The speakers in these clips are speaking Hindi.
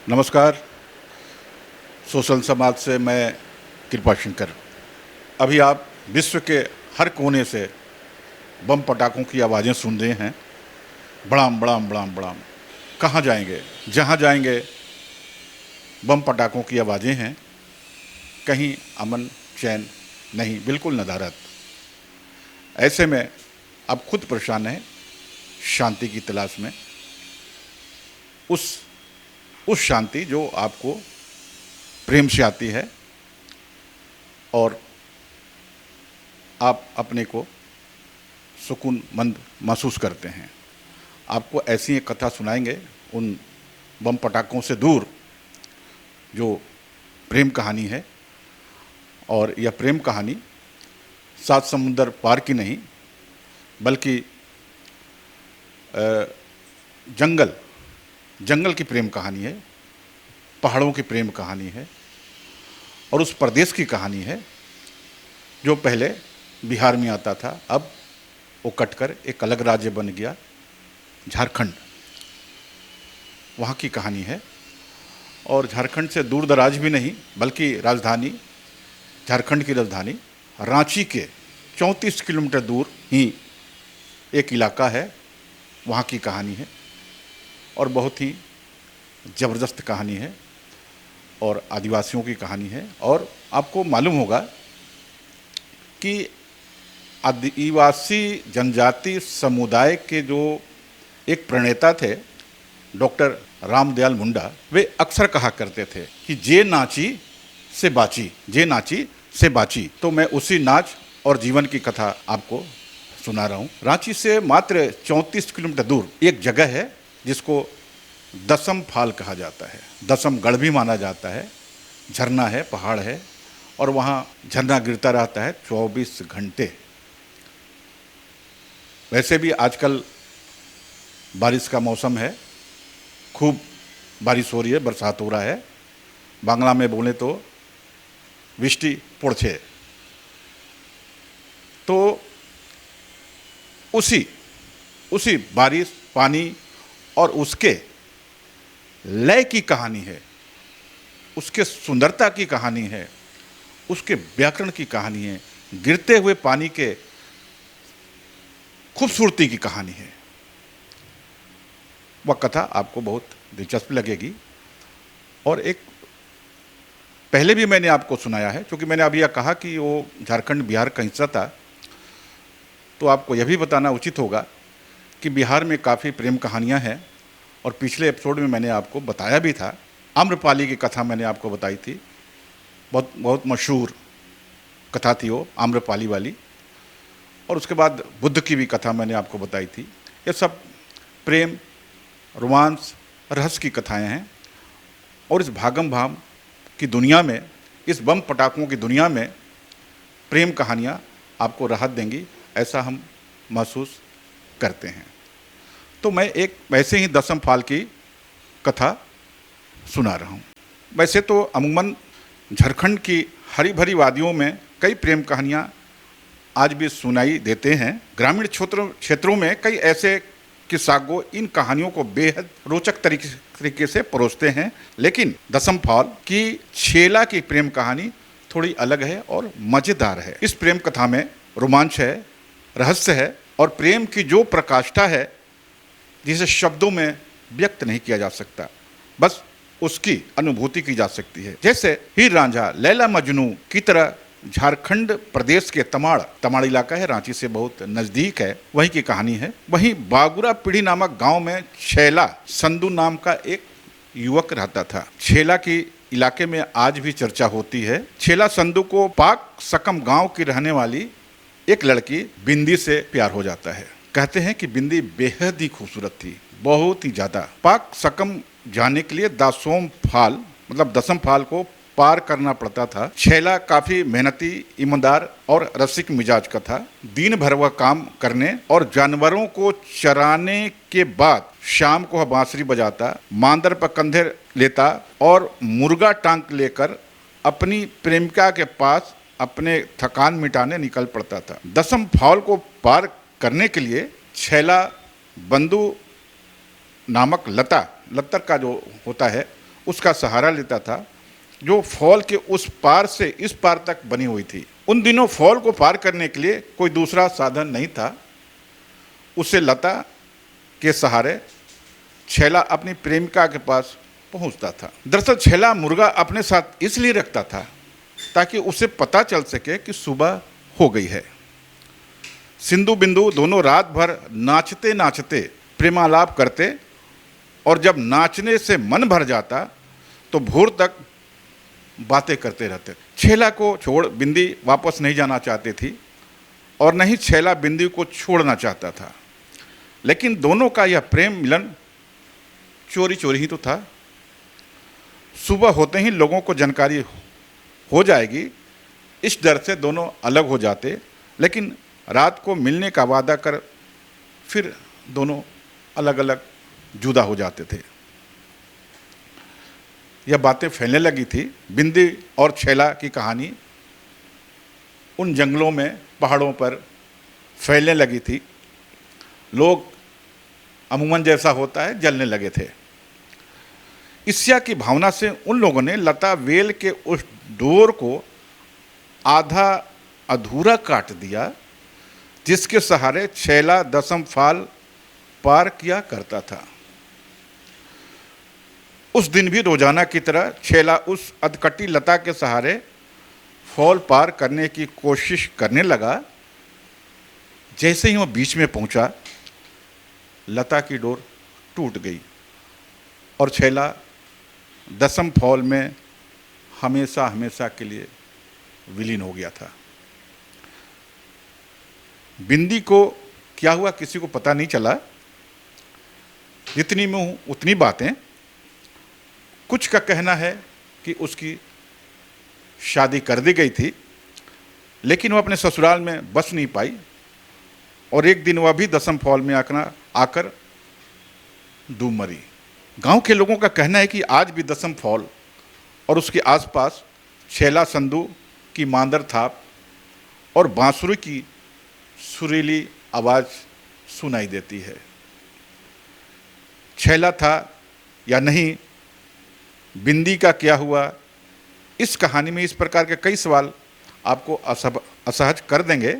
नमस्कार। सोशल समाज से मैं कृपा शंकर। अभी आप विश्व के हर कोने से बम पटाखों की आवाज़ें सुन रहे हैं। बड़ाम बड़ाम बड़ाम बड़ाम। कहाँ जाएंगे? जहाँ जाएंगे बम पटाखों की आवाज़ें हैं। कहीं अमन चैन नहीं, बिल्कुल नदारद। ऐसे में आप खुद परेशान हैं, शांति की तलाश में। उस शांति जो आपको प्रेम से आती है और आप अपने को सुकूनमंद महसूस करते हैं। आपको ऐसी एक कथा सुनाएंगे उन बम पटाखों से दूर, जो प्रेम कहानी है। और यह प्रेम कहानी सात समुंदर पार की नहीं, बल्कि जंगल की प्रेम कहानी है, पहाड़ों की प्रेम कहानी है, और उस प्रदेश की कहानी है जो पहले बिहार में आता था, अब वो कटकर एक अलग राज्य बन गया, झारखंड। वहाँ की कहानी है। और झारखंड से दूर दराज भी नहीं, बल्कि राजधानी, झारखंड की राजधानी रांची के 34 किलोमीटर दूर ही एक इलाका है, वहाँ की कहानी है। और बहुत ही ज़बरदस्त कहानी है और आदिवासियों की कहानी है। और आपको मालूम होगा कि आदिवासी जनजाति समुदाय के जो एक प्रणेता थे, डॉक्टर रामदयाल मुंडा, वे अक्सर कहा करते थे कि जे नाची से बाची, जे नाची से बाची। तो मैं उसी नाच और जीवन की कथा आपको सुना रहा हूँ। रांची से मात्र 34 किलोमीटर दूर एक जगह है जिसको दसम फाल कहा जाता है। दसम गढ़ भी माना जाता है। झरना है, पहाड़ है, और वहाँ झरना गिरता रहता है 24 घंटे। वैसे भी आजकल बारिश का मौसम है, खूब बारिश हो रही है, बरसात हो रहा है। बांग्ला में बोले तो वृष्टि पड़छे। तो उसी बारिश, पानी और उसके लय की कहानी है, उसके सुंदरता की कहानी है, उसके व्याकरण की कहानी है, गिरते हुए पानी के खूबसूरती की कहानी है। वह कथा आपको बहुत दिलचस्प लगेगी। और एक पहले भी मैंने आपको सुनाया है, क्योंकि मैंने अभी यह कहा कि वो झारखंड बिहार का हिस्सा था, तो आपको यह भी बताना उचित होगा कि बिहार में काफ़ी प्रेम कहानियाँ हैं। और पिछले एपिसोड में मैंने आपको बताया भी था, आम्रपाली की कथा मैंने आपको बताई थी। बहुत मशहूर कथा थी वो, आम्रपाली वाली। और उसके बाद बुद्ध की भी कथा मैंने आपको बताई थी। ये सब प्रेम, रोमांस, रहस्य की कथाएं हैं। और इस भागम भाम की दुनिया में, इस बम पटाखों की दुनिया में प्रेम कहानियाँ आपको राहत देंगी, ऐसा हम महसूस करते हैं। तो मैं एक वैसे ही दसम फाल की कथा सुना रहा हूँ। वैसे तो अमूमन झारखंड की हरी भरी वादियों में कई प्रेम कहानियाँ आज भी सुनाई देते हैं। ग्रामीण क्षेत्रों में कई ऐसे किस्सागो इन कहानियों को बेहद रोचक तरीके से परोसते हैं। लेकिन दसम फाल की छेला की प्रेम कहानी थोड़ी अलग है और मज़ेदार है। इस प्रेम कथा में रोमांच है, रहस्य है, और प्रेम की जो प्रकाष्ठा है जिसे शब्दों में व्यक्त नहीं किया जा सकता, बस उसकी अनुभूति की जा सकती है। जैसे हीर रांझा, लैला मजनू की तरह झारखंड प्रदेश के तमाड़ इलाका है, रांची से बहुत नज़दीक है, वहीं की कहानी है। वहीं बागुरा पीढ़ी नामक गांव में छेला संधू नाम का एक युवक रहता था। छेला की इलाके में आज भी चर्चा होती है। छेला संधू को पाक सकम गांव की रहने वाली एक लड़की बिंदी से प्यार हो जाता है। कहते हैं कि बिंदी बेहद ही खूबसूरत थी, बहुत ही ज़्यादा। पाक सकम जाने के लिए दासोम फाल मतलब दसम फाल को पार करना पड़ता था। छेला काफ़ी मेहनती, ईमानदार और रसिक मिजाज का था। दिन भर वह काम करने और जानवरों को चराने के बाद शाम को वह बांसुरी बजाता, मांदर पर कंधे लेता और मुर्गा टांग लेकर अपनी प्रेमिका के पास अपने थकान मिटाने निकल पड़ता था। दसम फाल को पार करने के लिए छेला बंधु नामक लता लत्तर का जो होता है उसका सहारा लेता था, जो फॉल के उस पार से इस पार तक बनी हुई थी। उन दिनों फॉल को पार करने के लिए कोई दूसरा साधन नहीं था। उसे लता के सहारे छैला अपनी प्रेमिका के पास पहुंचता था। दरअसल छैला मुर्गा अपने साथ इसलिए रखता था ताकि उसे पता चल सके कि सुबह हो गई है। सिंधु बिंदु दोनों रात भर नाचते नाचते प्रेमालाप करते, और जब नाचने से मन भर जाता तो भोर तक बातें करते रहते। छैला को छोड़ बिंदी वापस नहीं जाना चाहती थी और न ही छैला बिंदी को छोड़ना चाहता था, लेकिन दोनों का यह प्रेम मिलन चोरी चोरी ही तो था। सुबह होते ही लोगों को जानकारी हो जाएगी, इस डर से दोनों अलग हो जाते, लेकिन रात को मिलने का वादा कर फिर दोनों अलग अलग जुदा हो जाते थे। यह बातें फैलने लगी थी। बिंदी और छैला की कहानी उन जंगलों में, पहाड़ों पर फैलने लगी थी। लोग अमूमन जैसा होता है जलने लगे थे। ईर्ष्या की भावना से उन लोगों ने लता वेल के उस डोर को आधा अधूरा काट दिया जिसके सहारे छैला दसम फाल पार किया करता था। उस दिन भी रोजाना की तरह छैला उस अधकटी लता के सहारे फॉल पार करने की कोशिश करने लगा। जैसे ही वह बीच में पहुंचा, लता की डोर टूट गई और छैला दसम फॉल में हमेशा हमेशा के लिए विलीन हो गया था। बिंदी को क्या हुआ किसी को पता नहीं चला। जितनी में उतनी बातें। कुछ का कहना है कि उसकी शादी कर दी गई थी, लेकिन वह अपने ससुराल में बस नहीं पाई और एक दिन वह भी दसम फॉल में आकर डूब मरी। गांव के लोगों का कहना है कि आज भी दसम फॉल और उसके आसपास छैला संधू की मांदर थाप और बांसुरी की सुरीली आवाज़ सुनाई देती है। छैला था या नहीं, बिंदी का क्या हुआ, इस कहानी में इस प्रकार के कई सवाल आपको असहज कर देंगे,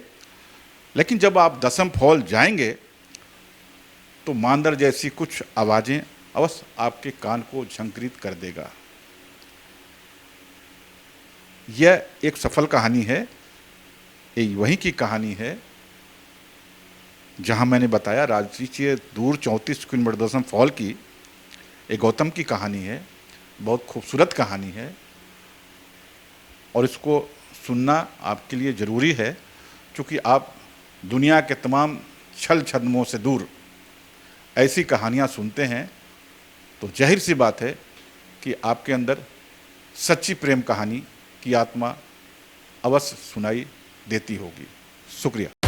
लेकिन जब आप दसम फॉल जाएंगे तो मांदर जैसी कुछ आवाज़ें अवश्य आपके कान को झंकृत कर देगा। यह एक सफल कहानी है। ये वहीं की कहानी है जहां मैंने बताया रांची से दूर 34 किलोमीटर दसम फॉल की एक गौतम की कहानी है। बहुत खूबसूरत कहानी है और इसको सुनना आपके लिए ज़रूरी है, क्योंकि आप दुनिया के तमाम छल छद्मों से दूर ऐसी कहानियाँ सुनते हैं तो जाहिर सी बात है कि आपके अंदर सच्ची प्रेम कहानी की आत्मा अवश्य सुनाई देती होगी। शुक्रिया।